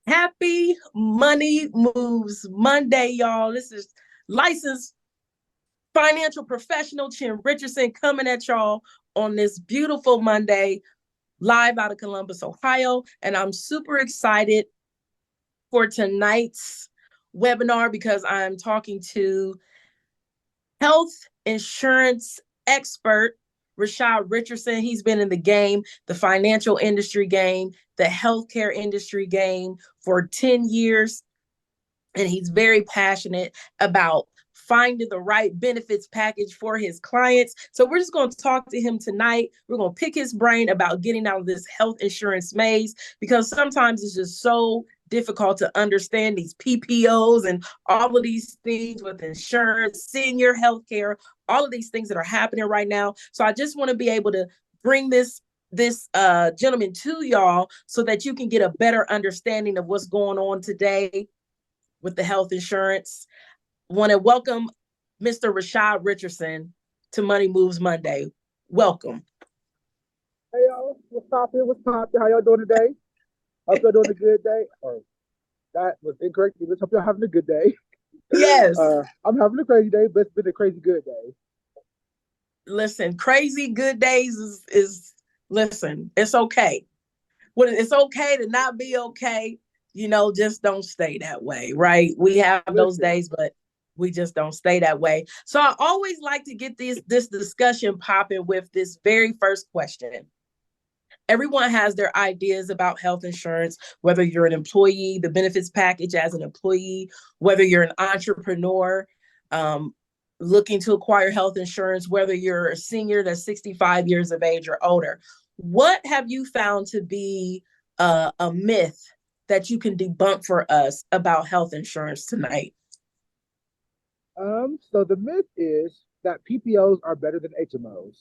Happy Money Moves Monday, y'all. This is licensed financial professional Chin Richardson coming at y'all on this beautiful Monday, live out of Columbus, Ohio. And I'm super excited for tonight's webinar because I'm talking to health insurance expert Rashad Richardson. He's been in the game, the financial industry game, the healthcare industry game for 10 years. And he's very passionate about finding the right benefits package for his clients. So we're just going to talk to him tonight. We're going to pick his brain about getting out of this health insurance maze, because sometimes it's just so difficult to understand these PPOs and all of these things with insurance, senior healthcare, all of these things that are happening right now. So I just want to be able to bring this gentleman to y'all so that you can get a better understanding of what's going on today with the health insurance. Want to welcome Mr. Rashad Richardson to Money Moves Monday. Welcome. Hey y'all, what's poppin'? What's poppin'? How y'all doing today? Hope y'all doing a good day. Or that was incorrect. Let's hope y'all having a good day. Yes. I'm having a crazy day, but it's been a crazy good day. Listen, crazy good days is listen, it's okay. When it's okay to not be okay, just don't stay that way, right? We have those Listen, days, but we just don't stay that way. So I always like to get this discussion popping with this very first question. Everyone has their ideas about health insurance, whether you're an employee, the benefits package as an employee, whether you're an entrepreneur um, looking to acquire health insurance, whether you're a senior that's 65 years of age or older. What have you found to be a myth that you can debunk for us about health insurance tonight? so the myth is that PPOs are better than HMOs.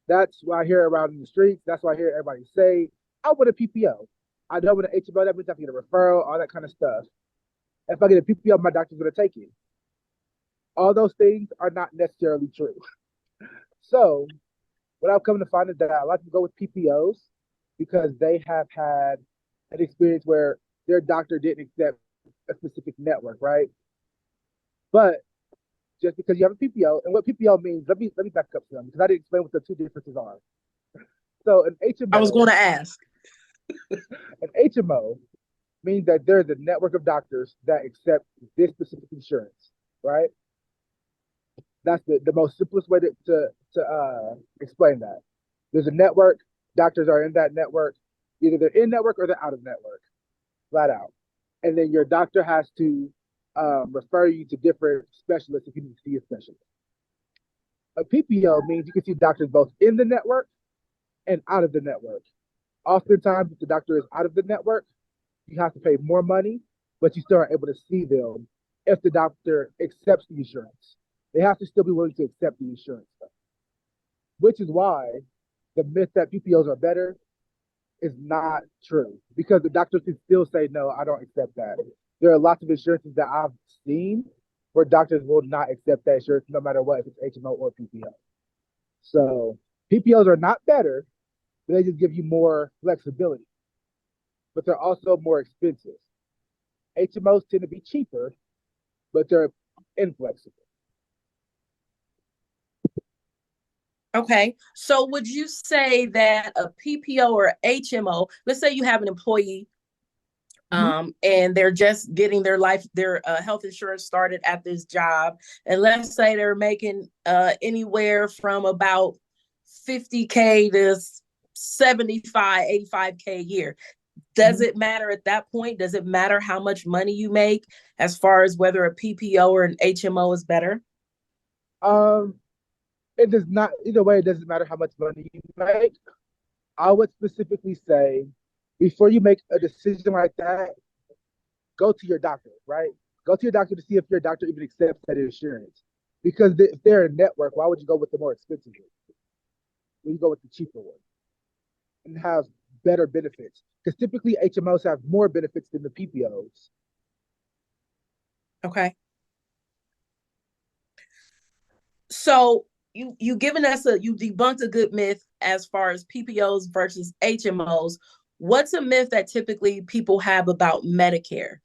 That's what I hear around in the streets. That's what I hear everybody say. I want a PPO. I don't want an HMO. That means I have to get a referral, all that kind of stuff. If I get a PPO, my doctor's going to take it. All those things are not necessarily true. So what I've come to find is that I like to go with PPOs because they have had an experience where their doctor didn't accept a specific network, right? But just because you have a PPO, and what PPO means, let me back up some because I didn't explain what the two differences are. So I was going to ask. an HMO means that there's a network of doctors that accept this specific insurance, right? That's the most simplest way to explain that. There's a network, doctors are in that network, either they're in network or they're out of network, flat out. And then your doctor has to refer you to different specialists if you need to see a specialist. A PPO means you can see doctors both in the network and out of the network. Oftentimes, if the doctor is out of the network, you have to pay more money, but you still are able to see them if the doctor accepts the insurance. They have to still be willing to accept the insurance, which is why the myth that PPOs are better is not true because the doctors can still say, no, I don't accept that. There are lots of insurances that I've seen where doctors will not accept that insurance no matter what, if it's HMO or PPO. So PPOs are not better, but they just give you more flexibility, but they're also more expensive. HMOs tend to be cheaper, but they're inflexible. Okay. So would you say that a PPO or HMO, let's say you have an employee and they're just getting their health insurance started at this job, and let's say they're making anywhere from about 50K to 75, 85K a year. Does Mm-hmm. it matter at that point? Does it matter how much money you make as far as whether a PPO or an HMO is better? Um, it does not, either way, it doesn't matter how much money you make. I would specifically say before you make a decision like that, go to your doctor, right? Go to your doctor to see if your doctor even accepts that insurance. Because if they're a network, why would you go with the more expensive one? When you go with the cheaper one and have better benefits? Because typically HMOs have more benefits than the PPOs. Okay. So you debunked a good myth as far as PPOs versus HMOs. What's a myth that typically people have about Medicare,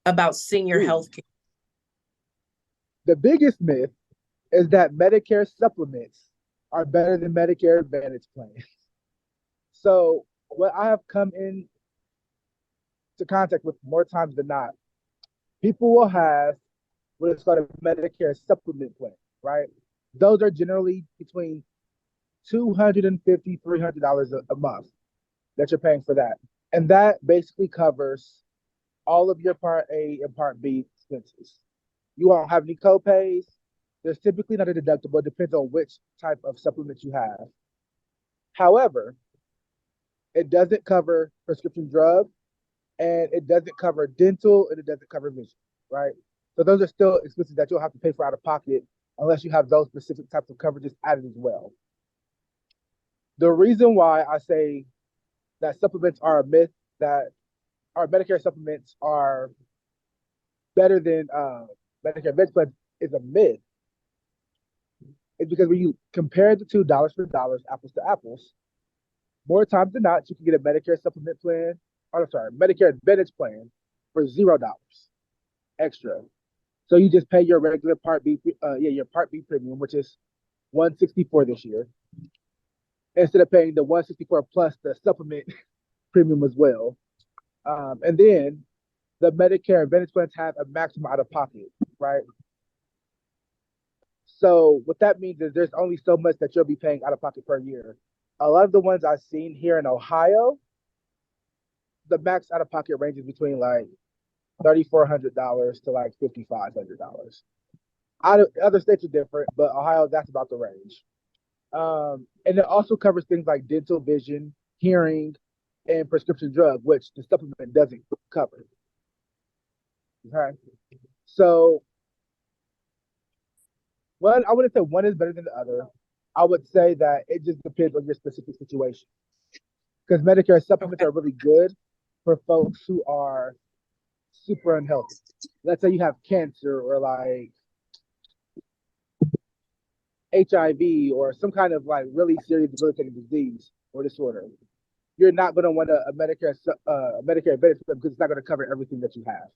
about senior Ooh. health care? The biggest myth is that Medicare supplements are better than Medicare Advantage plans. So what I have come into contact with more times than not, people will have what is called a Medicare supplement plan, right? Those are generally between $250, $300 a month that you're paying for that. And that basically covers all of your Part A and Part B expenses. You won't have any copays. There's typically not a deductible. It depends on which type of supplement you have. However, it doesn't cover prescription drugs, and it doesn't cover dental, and it doesn't cover vision, right? So those are still expenses that you'll have to pay for out of pocket unless you have those specific types of coverages added as well. The reason why I say that supplements are a myth, that our Medicare supplements are better than Medicare Advantage plans is a myth, is because when you compare the two dollars for dollars, apples to apples, more times than not, you can get a Medicare supplement plan, or I'm sorry, Medicare Advantage plan for $0 extra. So you just pay your regular Part B, your Part B premium, which is 164 this year, instead of paying the 164 plus the supplement premium as well. And then the Medicare Advantage plans have a maximum out of pocket, right? So what that means is there's only so much that you'll be paying out of pocket per year. A lot of the ones I've seen here in Ohio, the max out of pocket ranges between like $3,400 to like $5,500. Other states are different, but Ohio, that's about the range. And it also covers things like dental, vision, hearing, and prescription drug, which the supplement doesn't cover. Okay. So I wouldn't say one is better than the other. I would say that it just depends on your specific situation. Because Medicare supplements Okay. are really good for folks who are super unhealthy. Let's say you have cancer or like HIV or some kind of like really serious debilitating disease or disorder. You're not going to want a Medicare Advantage because it's not going to cover everything that you have.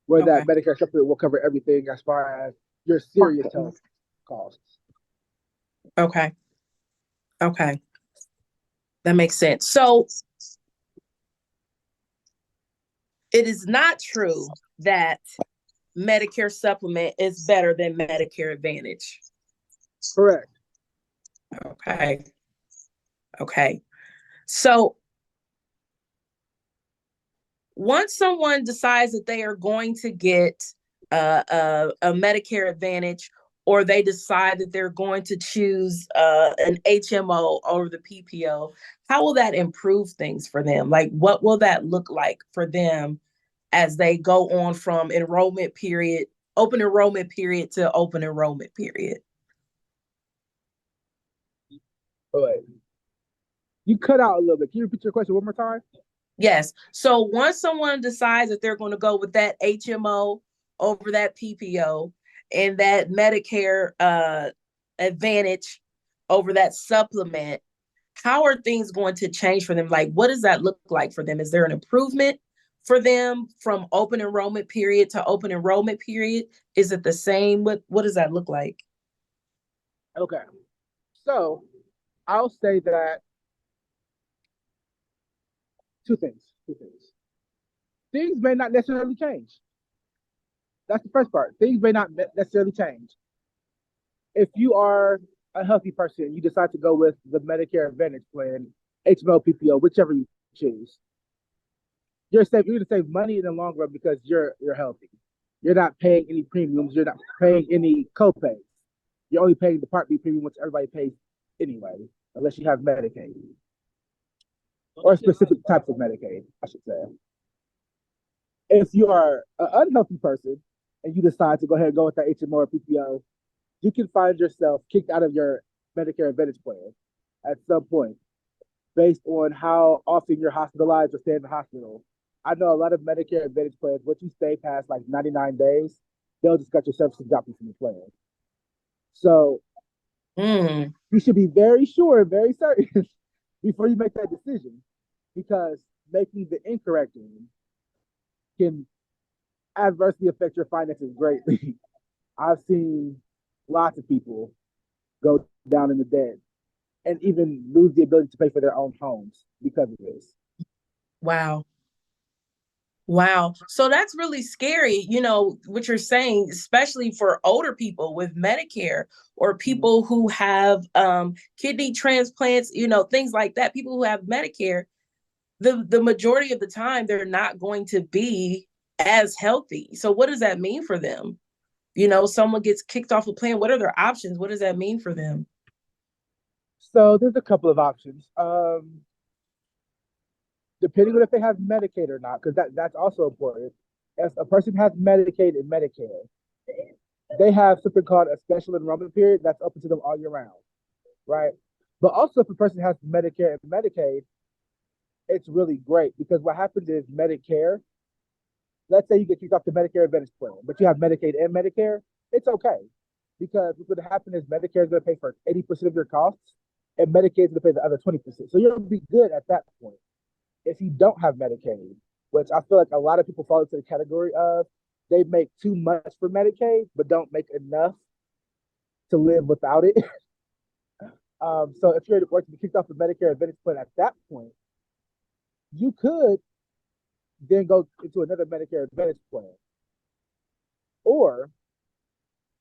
Where that Okay. Medicare supplement will cover everything as far as your serious health costs. Okay. Okay. That makes sense. So it is not true that Medicare supplement is better than Medicare Advantage. Correct. Okay. Okay. So once someone decides that they are going to get a Medicare Advantage, or they decide that they're going to choose an HMO over the PPO, how will that improve things for them? Like, what will that look like for them as they go on from enrollment period, open enrollment period to open enrollment period? But you cut out a little bit. Can you repeat your question one more time? Yes. So once someone decides that they're going to go with that HMO over that PPO and that Medicare Advantage over that supplement, how are things going to change for them? Like, what does that look like for them? Is there an improvement for them from open enrollment period to open enrollment period? Is it the same? What does that look like? Okay. So I'll say that two things. Two things. Things may not necessarily change. That's the first part. Things may not necessarily change. If you are a healthy person, you decide to go with the Medicare Advantage plan, HMO, PPO, whichever you choose. You're going to save money in the long run because you're healthy. You're not paying any premiums. You're not paying any copays. You're only paying the Part B premium, which everybody pays anyway, unless you have Medicaid or specific types of Medicaid, I should say. If you are an unhealthy person and you decide to go ahead and go with that HMO or PPO, you can find yourself kicked out of your Medicare Advantage plan at some point based on how often you're hospitalized or stay in the hospital. I know a lot of Medicare Advantage plans, once you stay past like 99 days, they'll just cut your services and drop you from the plan. So you should be very sure and very certain before you make that decision because making the incorrect one can adversely affect your finances greatly. I've seen lots of people go down in the debt and even lose the ability to pay for their own homes because of this. Wow. Wow. So that's really scary, what you're saying, especially for older people with Medicare or Mhm. people who have kidney transplants, things like that. People who have Medicare, the majority of the time, they're not going to be as healthy. So what does that mean for them? Someone gets kicked off a plan. What are their options? What does that mean for them? So there's a couple of options. Depending on if they have Medicaid or not, because that's also important. If a person has Medicaid and Medicare, they have something called a special enrollment period that's open to them all year round, right? But also, if a person has Medicare and Medicaid, it's really great because what happens is Medicare, let's say you get kicked off the Medicare Advantage plan, but you have Medicaid and Medicare, it's okay. Because what's going to happen is Medicare is going to pay for 80% of your costs and Medicaid is going to pay the other 20%. So you'll be good at that point. If you don't have Medicaid, which I feel like a lot of people fall into the category of, they make too much for Medicaid, but don't make enough to live without it. So if you're working to kick off the Medicare Advantage plan at that point, you could then go into another Medicare Advantage plan. Or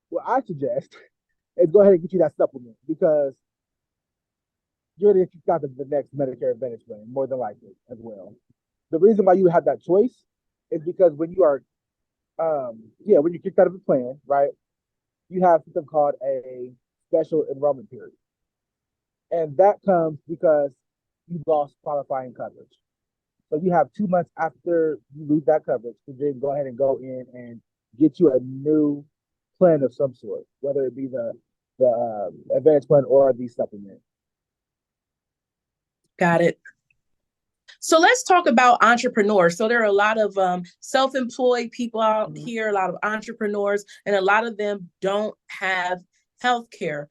what I suggest is go ahead and get you that supplement because you're going to get out of the next Medicare Advantage plan, more than likely as well. The reason why you have that choice is because when you are, when you're kicked out of the plan, right, you have something called a special enrollment period. And that comes because you lost qualifying coverage. So you have 2 months after you lose that coverage to then go ahead and go in and get you a new plan of some sort, whether it be the advanced plan or the supplement. Got it. So let's talk about entrepreneurs. So there are a lot of self-employed people out Mm-hmm. here, a lot of entrepreneurs, and a lot of them don't have health care.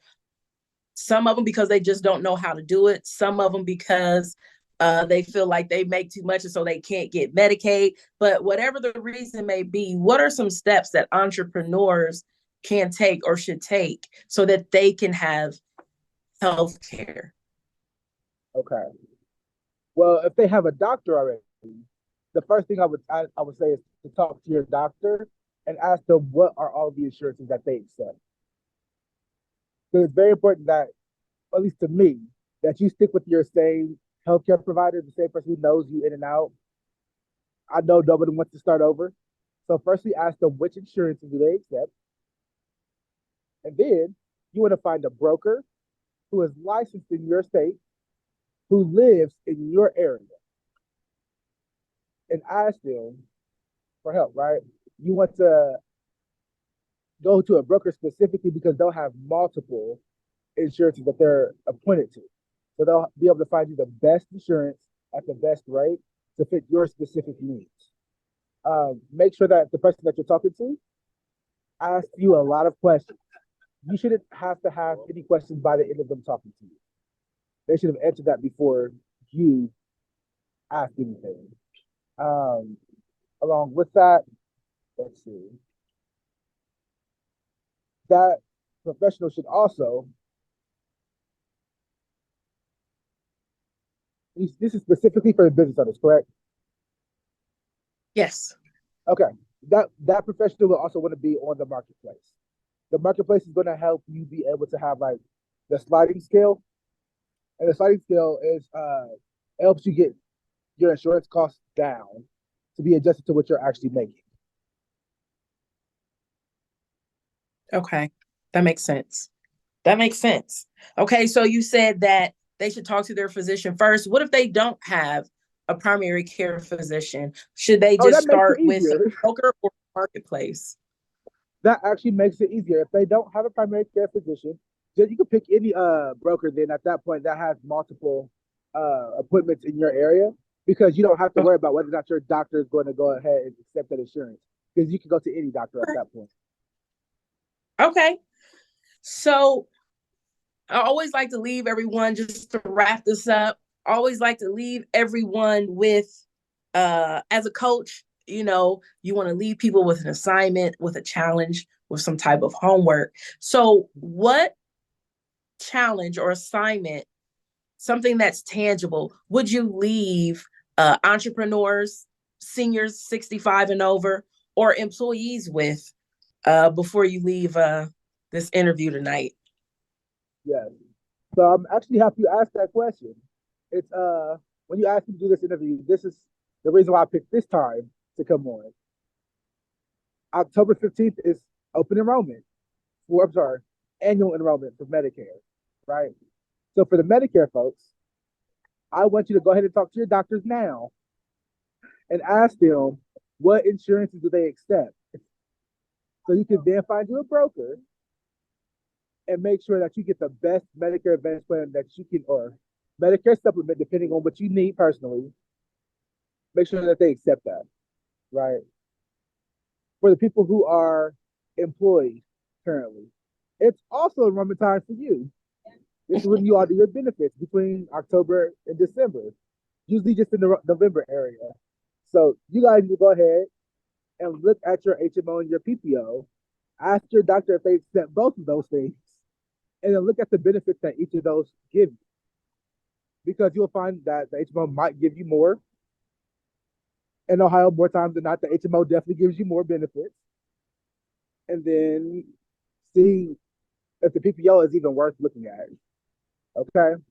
Some of them because they just don't know how to do it. Some of them because they feel like they make too much and so they can't get Medicaid. But whatever the reason may be, what are some steps that entrepreneurs can take or should take so that they can have health care? Okay. Well, if they have a doctor already, the first thing I would say is to talk to your doctor and ask them what are all the insurances that they accept. So it's very important that, at least to me, that you stick with your same healthcare provider, the same person who knows you in and out. I know nobody wants to start over. So firstly, ask them which insurances do they accept. And then you want to find a broker who is licensed in your state, who lives in your area, and ask them for help, right? You want to go to a broker specifically because they'll have multiple insurances that they're appointed to. So they'll be able to find you the best insurance at the best rate to fit your specific needs. Make sure that the person that you're talking to asks you a lot of questions. You shouldn't have to have any questions by the end of them talking to you. They should have answered that before you ask anything. Um, Along with that, let's see, that professional should also, this is specifically for the business owners, correct? Yes. Okay. That professional will also want to be on the marketplace. The marketplace is going to help you be able to have like the sliding scale, and the sliding scale is it helps you get your insurance costs down to be adjusted to what you're actually making. Okay. That makes sense. That makes sense. Okay, so you said that they should talk to their physician first. What if they don't have a primary care physician? Should they Oh, just that makes it start with a easier. broker or marketplace? That actually makes it easier. If they don't have a primary care physician, you can pick any broker then at that point that has multiple appointments in your area because you don't have to worry about whether or not your doctor is going to go ahead and accept that insurance because you can go to any doctor at that point. Okay. So I always like to leave everyone just to wrap this up. always like to leave everyone with, as a coach, you want to leave people with an assignment, with a challenge, with some type of homework. So what challenge or assignment, something that's tangible, would you leave entrepreneurs, seniors 65 and over, or employees with before you leave this interview tonight? Yes. So I'm actually happy you asked that question. It's when you asked me to do this interview, this is the reason why I picked this time to come on. October 15th is open enrollment. Or I'm sorry, annual enrollment for Medicare, right? So for the Medicare folks, I want you to go ahead and talk to your doctors now and ask them what insurances do they accept. So you can then find you a broker and make sure that you get the best Medicare Advantage plan that you can, or Medicare supplement, depending on what you need personally. Make sure that they accept that, right? For the people who are employed currently, it's also enrollment time for you. This is when you all do your benefits between October and December, usually just in the November area. So you guys need to go ahead and look at your HMO and your PPO. Ask your doctor if they accept both of those things, and then look at the benefits that each of those give you. Because you'll find that the HMO might give you more. In Ohio, more times than not, the HMO definitely gives you more benefits. And then see if the PPO is even worth looking at. Okay.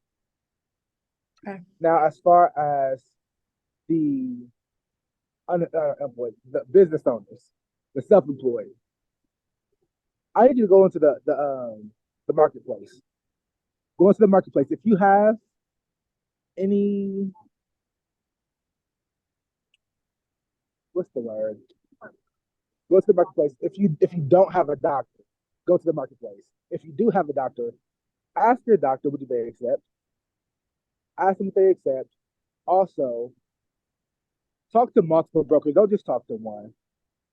Okay. Now, as far as the the business owners, the self-employed, I need you to go into the marketplace. Go into the marketplace. If you have any, what's the word? Go to the marketplace. If you don't have a doctor, go to the marketplace. If you do have a doctor, ask your doctor what do they accept. Ask them if they accept. Also, talk to multiple brokers. Don't just talk to one,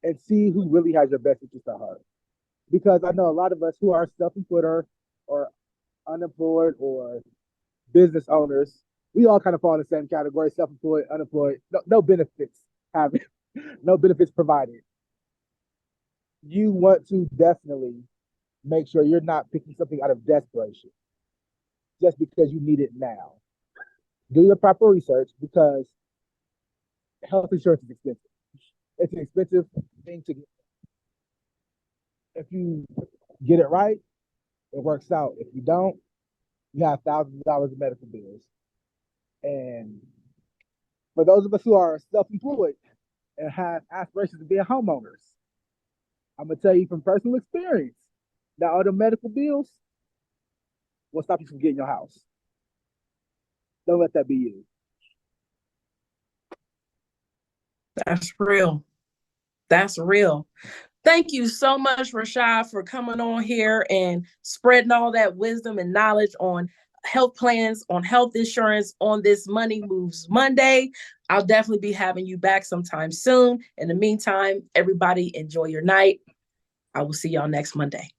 and see who really has your best interest at heart. Because I know a lot of us who are self-employed or unemployed or business owners, we all kind of fall in the same category: self-employed, unemployed, no benefits having, no benefits provided. You want to definitely make sure you're not picking something out of desperation just because you need it now. Do your proper research because health insurance is expensive. It's an expensive thing to get. If you get it right, it works out. If you don't, you have thousands of dollars in medical bills. And for those of us who are self-employed and have aspirations of being homeowners, I'm gonna tell you from personal experience that all the medical bills will stop you from getting your house. Don't let that be you. That's real. That's real. Thank you so much, Rashad, for coming on here and spreading all that wisdom and knowledge on health plans, on health insurance on this Money Moves Monday. I'll definitely be having you back sometime soon. In the meantime, everybody enjoy your night. I will see y'all next Monday.